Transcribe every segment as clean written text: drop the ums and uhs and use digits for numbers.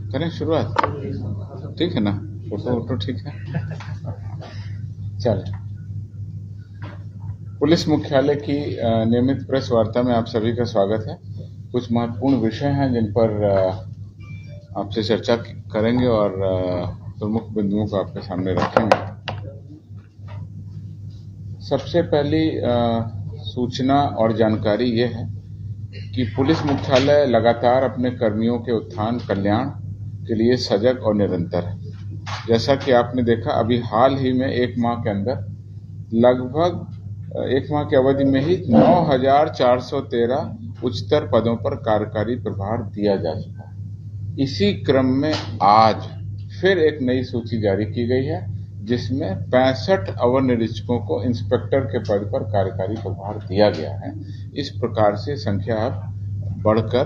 करें शुरुआत? ठीक है ना? फोटो ठीक है? चलिए, पुलिस मुख्यालय की नियमित प्रेस वार्ता में आप सभी का स्वागत है। कुछ महत्वपूर्ण विषय हैं जिन पर आपसे चर्चा करेंगे और प्रमुख बिंदुओं को आपके सामने रखेंगे। सबसे पहली सूचना और जानकारी ये है कि पुलिस मुख्यालय लगातार अपने कर्मियों के उत्थान कल्याण के लिए सजग और निरंतर है। जैसा कि आपने देखा, अभी हाल ही में एक माह के अंदर लगभग एक माह की अवधि में ही 9,413 उच्चतर पदों पर कार्यकारी प्रभार दिया जा चुका है। इसी क्रम में आज फिर एक नई सूची जारी की गई है जिसमें 65 अवर निरीक्षकों को इंस्पेक्टर के पद पर कार्यकारी प्रभार दिया गया है। इस प्रकार से संख्या अब बढ़कर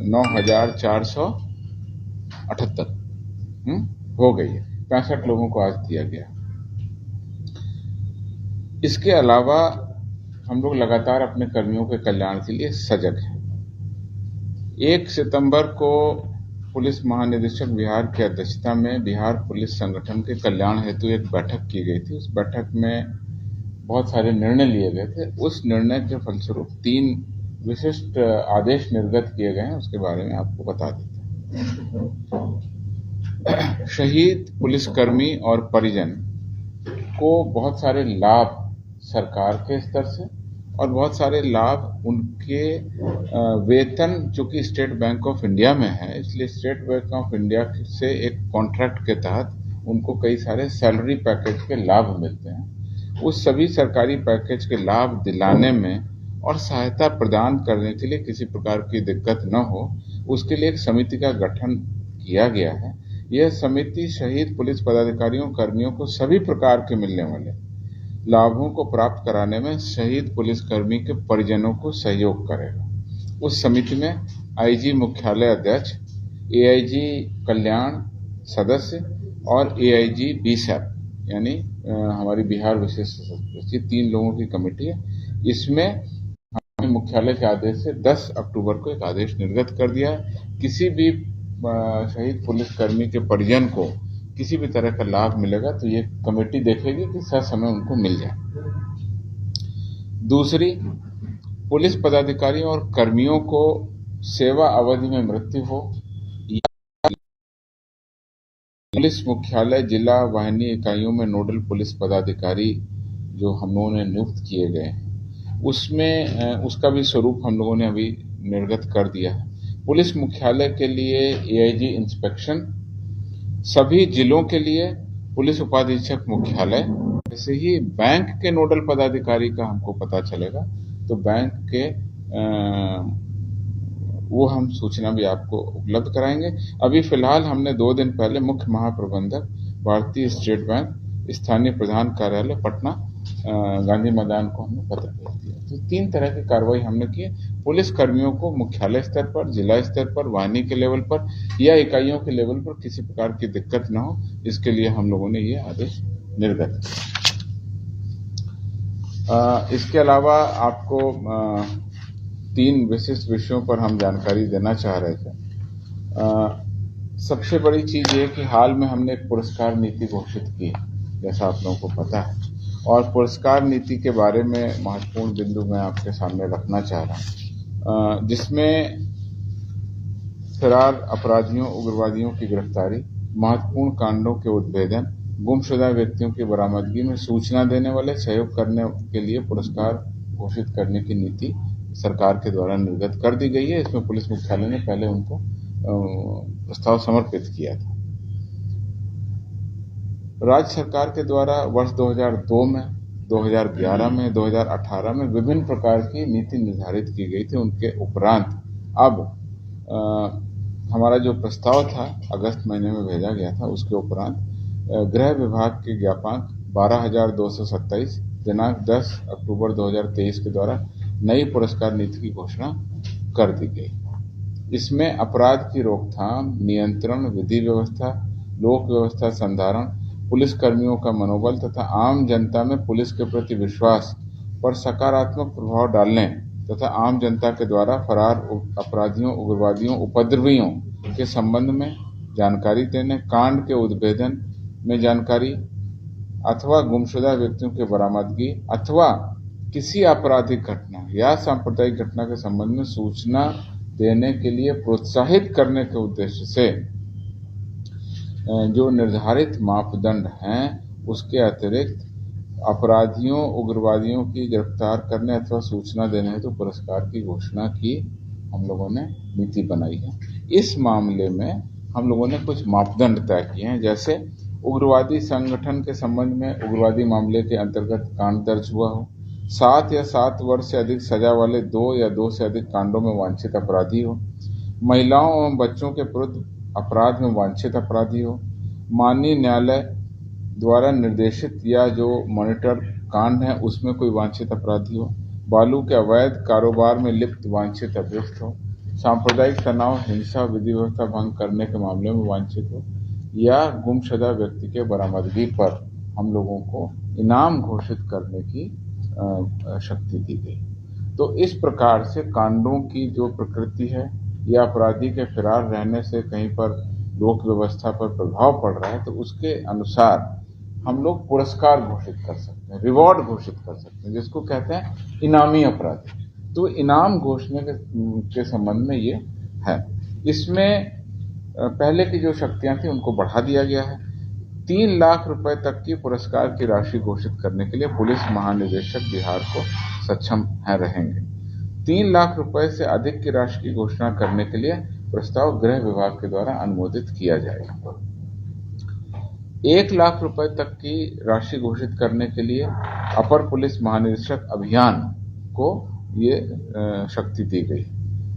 9,478 हो गई है। 65 लोगों को आज दिया गया। इसके अलावा हम लोग लगातार अपने कर्मियों के कल्याण के लिए सजग हैं। 1 सितंबर को पुलिस महानिदेशक बिहार की अध्यक्षता में बिहार पुलिस संगठन के कल्याण हेतु एक बैठक की गई थी। उस बैठक में बहुत सारे निर्णय लिए गए थे। उस निर्णय के फलस्वरूप 3 विशिष्ट आदेश निर्गत किए गए हैं, उसके बारे में आपको बता देते हैं। शहीद पुलिसकर्मी और परिजन को बहुत सारे लाभ सरकार के स्तर से और बहुत सारे लाभ उनके वेतन, चूंकि स्टेट बैंक ऑफ इंडिया में है इसलिए स्टेट बैंक ऑफ इंडिया से एक कॉन्ट्रैक्ट के तहत उनको कई सारे सैलरी पैकेज के लाभ मिलते हैं। उस सभी सरकारी पैकेज के लाभ दिलाने में और सहायता प्रदान करने के लिए किसी प्रकार की दिक्कत न हो, उसके लिए एक समिति का गठन किया गया है। यह समिति शहीद पुलिस पदाधिकारियों कर्मियों को सभी प्रकार के मिलने वाले लाभों को प्राप्त कराने में शहीद पुलिसकर्मी के परिजनों को सहयोग करेगा। उस समिति में आईजी मुख्यालय अध्यक्ष, एआईजी कल्याण सदस्य और एआईजी बीसैप यानी हमारी बिहार विशेष 3 लोगों की कमेटी है। इसमें हमने मुख्यालय के आदेश से 10 अक्टूबर को एक आदेश निर्गत कर दिया है। किसी भी शहीद पुलिसकर्मी के परिजन को किसी भी तरह का लाभ मिलेगा तो ये कमेटी देखेगी कि ससमय उनको मिल जाए। दूसरी, पुलिस पदाधिकारियों और कर्मियों को सेवा अवधि में मृत्यु हो या पुलिस मुख्यालय जिला वाहिनी इकाइयों में नोडल पुलिस पदाधिकारी जो हम लोगों ने नियुक्त किए गए हैं उसमें उसका भी स्वरूप हम लोगों ने अभी निर्गत कर दिया है। पुलिस मुख्यालय के लिए एआईजी इंस्पेक्शन, सभी जिलों के लिए पुलिस उपाधीक्षक मुख्यालय, जैसे ही बैंक के नोडल पदाधिकारी का हमको पता चलेगा तो बैंक के वो हम सूचना भी आपको उपलब्ध कराएंगे। अभी फिलहाल हमने 2 दिन पहले मुख्य महाप्रबंधक भारतीय स्टेट बैंक स्थानीय प्रधान कार्यालय पटना गांधी मैदान को हमने पत्र भेज दिया। तो 3 तरह की कार्रवाई हमने की। पुलिस कर्मियों को मुख्यालय स्तर पर, जिला स्तर पर, वाहिनी के लेवल पर या इकाइयों के लेवल पर किसी प्रकार की दिक्कत न हो, इसके लिए हम लोगों ने ये आदेश निर्गत किया। इसके अलावा आपको 3 विशिष्ट विषयों पर हम जानकारी देना चाह रहे थे। सबसे बड़ी चीज ये कि हाल में हमने एक पुरस्कार नीति घोषित की है, जैसा आप लोगों को पता है, और पुरस्कार नीति के बारे में महत्वपूर्ण बिंदु मैं आपके सामने रखना चाह रहा हूँ, जिसमें फरार अपराधियों, उग्रवादियों की गिरफ्तारी, महत्वपूर्ण कांडों के उद्भेदन, गुमशुदा व्यक्तियों की बरामदगी में सूचना देने वाले सहयोग करने के लिए पुरस्कार घोषित करने की नीति सरकार के द्वारा निर्गत कर दी गई है। इसमें पुलिस मुख्यालय ने पहले उनको प्रस्ताव समर्पित किया था। राज्य सरकार के द्वारा वर्ष 2002 में, 2011 में, 2018 में विभिन्न प्रकार की नीति निर्धारित की गई थी। उनके उपरांत अब हमारा जो प्रस्ताव था अगस्त महीने में भेजा गया था, उसके उपरांत गृह विभाग के ज्ञापांक 12,227 दिनांक 10 अक्टूबर 2023 के द्वारा नई पुरस्कार नीति की घोषणा कर दी गई। इसमें अपराध की रोकथाम, नियंत्रण, विधि व्यवस्था, लोक व्यवस्था संधारण, पुलिस कर्मियों का मनोबल तथा आम जनता में पुलिस के प्रति विश्वास पर सकारात्मक प्रभाव डालने तथा आम जनता के द्वारा फरार अपराधियों, उग्रवादियों, उपद्रवियों के संबंध में जानकारी देने, कांड के उद्भेदन में जानकारी अथवा गुमशुदा व्यक्तियों की बरामदगी अथवा किसी आपराधिक घटना या सांप्रदायिक घटना के संबंध में सूचना देने के लिए प्रोत्साहित करने के उद्देश्य से जो निर्धारित मापदंड हैं उसके अतिरिक्त अपराधियों, उग्रवादियों की गिरफ्तार करने अथवा सूचना देने हेतु पुरस्कार की घोषणा की हम लोगों ने नीति बनाई है। इस मामले में हम लोगों ने कुछ मापदंड तय किए हैं, जैसे उग्रवादी संगठन के संबंध में उग्रवादी मामले के अंतर्गत कांड दर्ज हुआ हो, 7 या 7 वर्ष से अधिक सजा वाले 2 या 2 से अधिक कांडों में वांछित अपराधी हो, महिलाओं एवं बच्चों के विरुद्ध अपराध में वांछित अपराधी हो, माननीय न्यायालय द्वारा निर्देशित या जो मॉनिटर कांड है उसमें कोई वांछित अपराधी हो, बालू के अवैध कारोबार में लिप्त वांछित अभियुक्त हो, सांप्रदायिक तनाव, हिंसा, विधि व्यवस्था भंग करने के मामले में वांछित हो, या गुमशुदा व्यक्ति के बरामदगी पर हम लोगों को इनाम घोषित करने की शक्ति दी गई। तो इस प्रकार से कांडों की जो प्रकृति है या अपराधी के फरार रहने से कहीं पर लोक व्यवस्था पर प्रभाव पड़ रहा है तो उसके अनुसार हम लोग पुरस्कार घोषित कर सकते हैं, रिवॉर्ड घोषित कर सकते हैं, जिसको कहते हैं इनामी अपराधी। तो इनाम घोषणा के संबंध में ये है। इसमें पहले की जो शक्तियां थी उनको बढ़ा दिया गया है। 3 लाख रुपए तक की पुरस्कार की राशि घोषित करने के लिए पुलिस महानिदेशक बिहार को सक्षम रहेंगे। 3 लाख रुपए से अधिक की राशि की घोषणा करने के लिए प्रस्ताव गृह विभाग के द्वारा अनुमोदित किया जाएगा। 1 लाख रुपए तक की राशि घोषित करने के लिए अपर पुलिस महानिदेशक अभियान को ये शक्ति दी गई।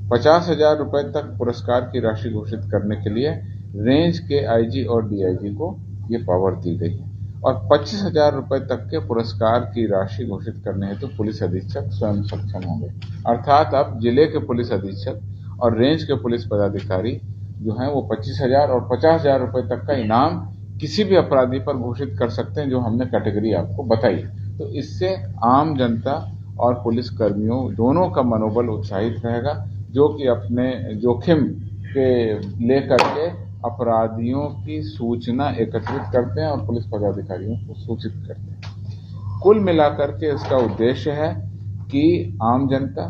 50,000 रुपए तक पुरस्कार की राशि घोषित करने के लिए रेंज के आईजी और डीआईजी को ये पावर दी गई है। और 25,000 रुपए तक के पुरस्कार की राशि घोषित करने हेतु पुलिस अधीक्षक स्वयं सक्षम होंगे। अर्थात अब जिले के पुलिस अधीक्षक और रेंज के पुलिस पदाधिकारी जो हैं वो 25,000 और 50,000 रुपए तक का इनाम किसी भी अपराधी पर घोषित कर सकते हैं, जो हमने कैटेगरी आपको बताई। तो इससे आम जनता और पुलिस कर्मियों दोनों का मनोबल उत्साहित रहेगा, जो कि अपने जोखिम के लेकर के अपराधियों की सूचना एकत्रित करते हैं और पुलिस पदाधिकारियों को सूचित करते हैं। कुल मिलाकर के इसका उद्देश्य है कि आम जनता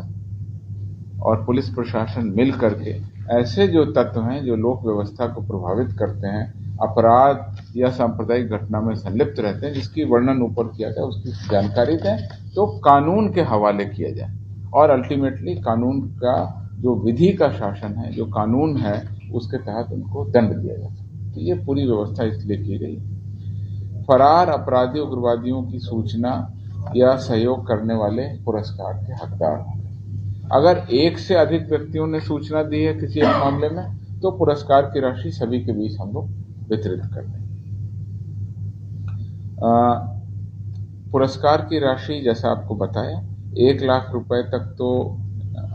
और पुलिस प्रशासन मिल करके ऐसे जो तत्व हैं जो लोक व्यवस्था को प्रभावित करते हैं, अपराध या सांप्रदायिक घटना में संलिप्त रहते हैं, जिसकी वर्णन ऊपर किया गया उसकी जानकारी दें, तो कानून के हवाले किया जाए और अल्टीमेटली कानून का जो विधि का शासन है, जो कानून है, उसके तहत उनको दंड दिया जाए। तो ये पूरी व्यवस्था इसलिए की गई। फरार अपराधी उग्रवादियों की सूचना या सहयोग करने वाले पुरस्कार के हकदार होंगे। अगर एक से अधिक व्यक्तियों ने सूचना दी है किसी एक मामले में, तो पुरस्कार की राशि सभी के बीच हम लोग वितरित कर देंगे। पुरस्कार की राशि जैसा आपको बताया 1 लाख रुपए तक तो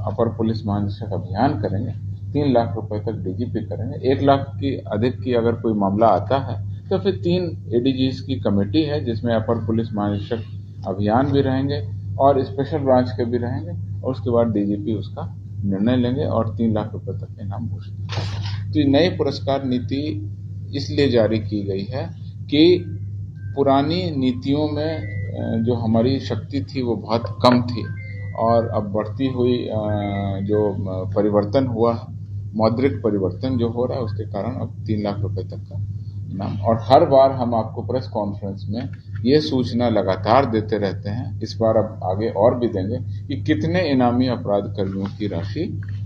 अपर पुलिस महानिदेशक अभियान करेंगे, 3 लाख रुपए तक डीजीपी करेंगे। 1 लाख की अधिक की अगर कोई मामला आता है तो फिर 3 एडीजीज की कमेटी है, जिसमें अपर पुलिस महानिदेशक अभियान भी रहेंगे और स्पेशल ब्रांच के भी रहेंगे, और उसके बाद डीजीपी उसका निर्णय लेंगे और 3 लाख रुपए तक का इनाम घोषित करेंगे। तो ये नई पुरस्कार नीति इसलिए जारी की गई है कि पुरानी नीतियों में जो हमारी शक्ति थी वो बहुत कम थी, और अब बढ़ती हुई जो परिवर्तन हुआ, मौद्रिक परिवर्तन जो हो रहा है, उसके कारण अब 3 लाख रुपए तक का इनाम। और हर बार हम आपको प्रेस कॉन्फ्रेंस में ये सूचना लगातार देते रहते हैं, इस बार अब आगे और भी देंगे कि कितने इनामी अपराध कर्मियों की राशि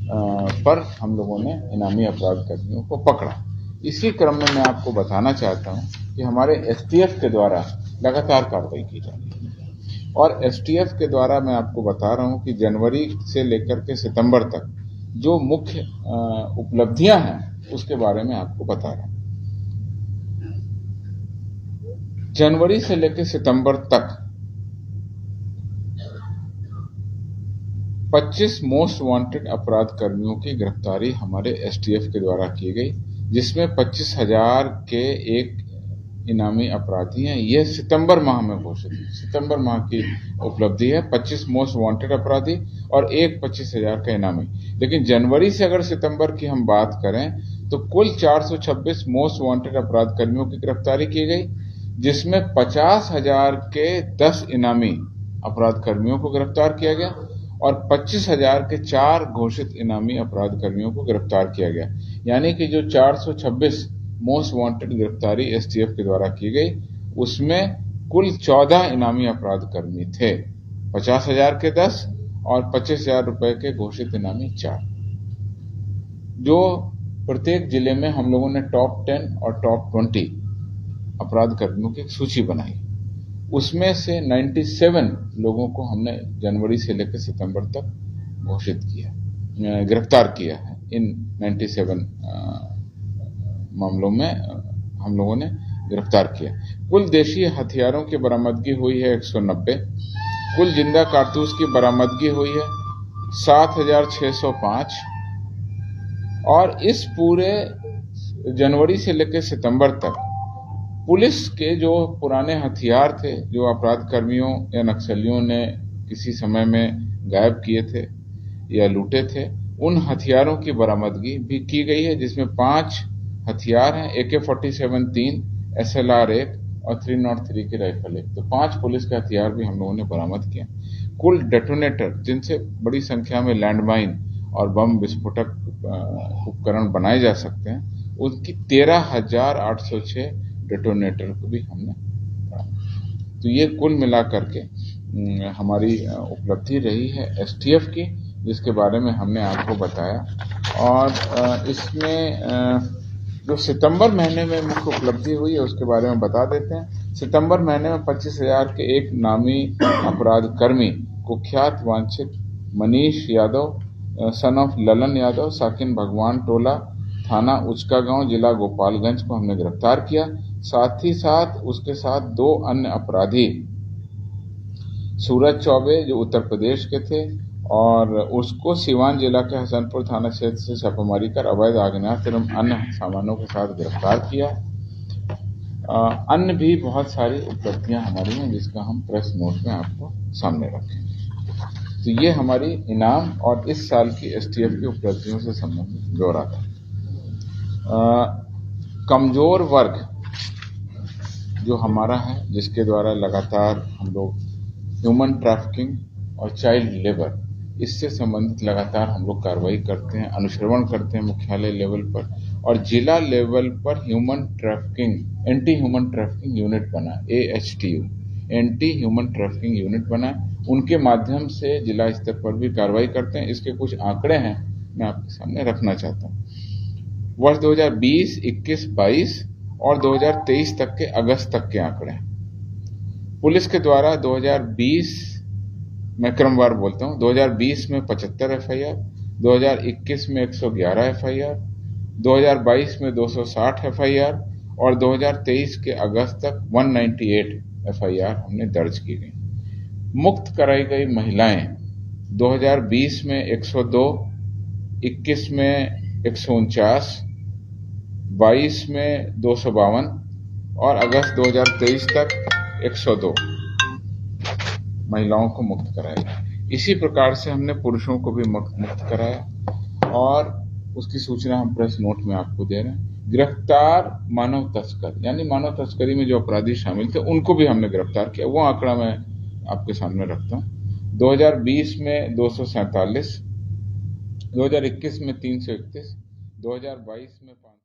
पर हम लोगों ने इनामी अपराध कर्मियों को पकड़ा। इसी क्रम में मैं आपको बताना चाहता हूं कि हमारे एसटीएफ के द्वारा लगातार कार्रवाई की जा रही है, और एसटीएफ के द्वारा मैं आपको बता रहा हूं कि जनवरी से लेकर के सितंबर तक जो मुख्य उपलब्धियां हैं उसके बारे में आपको बता रहा हूं। जनवरी से लेकर सितंबर तक 25 मोस्ट वांटेड अपराध कर्मियों की गिरफ्तारी हमारे एसटीएफ के द्वारा की गई, जिसमें 25,000 के एक इनामी अपराधी हैं। यह सितंबर माह में घोषित, सितंबर माह की उपलब्धि है। 25 मोस्ट वांटेड अपराधी और एक 25,000 का इनामी। लेकिन जनवरी से अगर सितंबर की हम बात करें तो कुल 426 मोस्ट वांटेड अपराध कर्मियों की गिरफ्तारी की गई, जिसमें 50,000 के 10 इनामी अपराध कर्मियों को गिरफ्तार किया गया और 25,000 के 4 घोषित इनामी अपराध कर्मियों को गिरफ्तार किया गया। यानी कि जो 426 मोस्ट वांटेड गिरफ्तारी एसटीएफ के द्वारा की गई, उसमें कुल 14 इनामी अपराध कर्मी थे, 50,000 के 10 और 25,000 रुपए के घोषित इनामी 4। जो प्रत्येक जिले में हम लोगों ने टॉप 10 और टॉप 20 अपराध कर्मियों की एक सूची बनाई, उसमें से 97 लोगों को हमने जनवरी से लेकर सितंबर तक घोषित किया, गिरफ्तार किया है। इन 97 मामलों में हम लोगों ने गिरफ्तार किया। कुल देशी हथियारों की बरामदगी हुई है 190, कुल जिंदा कारतूस की बरामदगी हुई है 7,605 और इस पूरे जनवरी से लेकर सितंबर तक पुलिस के जो पुराने हथियार थे, जो अपराध कर्मियों या नक्सलियों ने किसी समय में गायब किए थे या लूटे थे, उन हथियारों की बरामदगी भी की गई है, जिसमें 5 हथियार हैं, AK-47 3, SLR 1 और 303 की राइफल 1। तो 5 पुलिस के हथियार भी हम लोगों ने बरामद किए। कुल डेटोनेटर, जिनसे बड़ी संख्या में लैंडमाइन और बम विस्फोटक उपकरण बनाए जा सकते हैं, उनकी 13,806 डेटोनेटर को भी हमने बरामद। तो ये कुल मिलाकर के हमारी उपलब्धि रही है एसटीएफ की, जिसके बारे में हमने आपको बताया। और इसमें जो सितंबर महीने में मुख्य उपलब्धि हुई है उसके बारे में बता देते हैं। सितंबर महीने में 25,000 के एक नामी अपराध कर्मी कुख्यात वांछित मनीष यादव सन ऑफ ललन यादव, साकिन भगवान टोला, थाना उचका गांव, जिला गोपालगंज को हमने गिरफ्तार किया। साथ ही साथ उसके साथ 2 अन्य अपराधी, सूरज चौबे जो उत्तर प्रदेश के थे और उसको सिवान जिला के हसनपुर थाना क्षेत्र से छापेमारी कर अवैध आग्नेयास्त्र एवं अन्य सामानों के साथ गिरफ्तार किया। अन्य भी बहुत सारी उपलब्धियां हमारी हैं, जिसका हम प्रेस नोट में आपको सामने रखेंगे। तो ये हमारी इनाम और इस साल की एसटीएफ की उपलब्धियों से संबंधित ब्यौरा था। कमजोर वर्ग जो हमारा है, जिसके द्वारा लगातार हम लोग ह्यूमन ट्रैफिकिंग और चाइल्ड लेबर, इससे संबंधित लगातार हम लोग कार्रवाई करते हैं, अनुश्रवण करते हैं मुख्यालय लेवल पर और जिला लेवल पर human trafficking anti human trafficking unit बना, AHTU anti human trafficking unit बना। उनके माध्यम से जिला स्तर पर भी कार्रवाई करते हैं। इसके कुछ आंकड़े हैं, मैं आपके सामने रखना चाहता हूँ। वर्ष 2020, 21, 22 और 2023 तक के अगस्त तक के आंकड़े हैं। पुलिस के द्वारा 2020 मैं क्रमवार बोलता हूँ, 2020 में 75 FIR, 2021 में 111 FIR, 2022 में 260 FIR और 2023 के अगस्त तक 198 FIR हमने दर्ज की गई। मुक्त कराई गई महिलाएं 2020 में 102, 21 में 149, 22 में 252 और अगस्त 2023 तक 102 महिलाओं को मुक्त कराया। इसी प्रकार से हमने पुरुषों को भी मुक्त कराया और उसकी सूचना हम प्रेस नोट में आपको दे रहे हैं। गिरफ्तार मानव तस्कर, यानी मानव तस्करी में जो अपराधी शामिल थे उनको भी हमने गिरफ्तार किया। वो आंकड़ा मैं आपके सामने रखता हूँ। 2020 में 247, 2021 में 331, 2022 में 5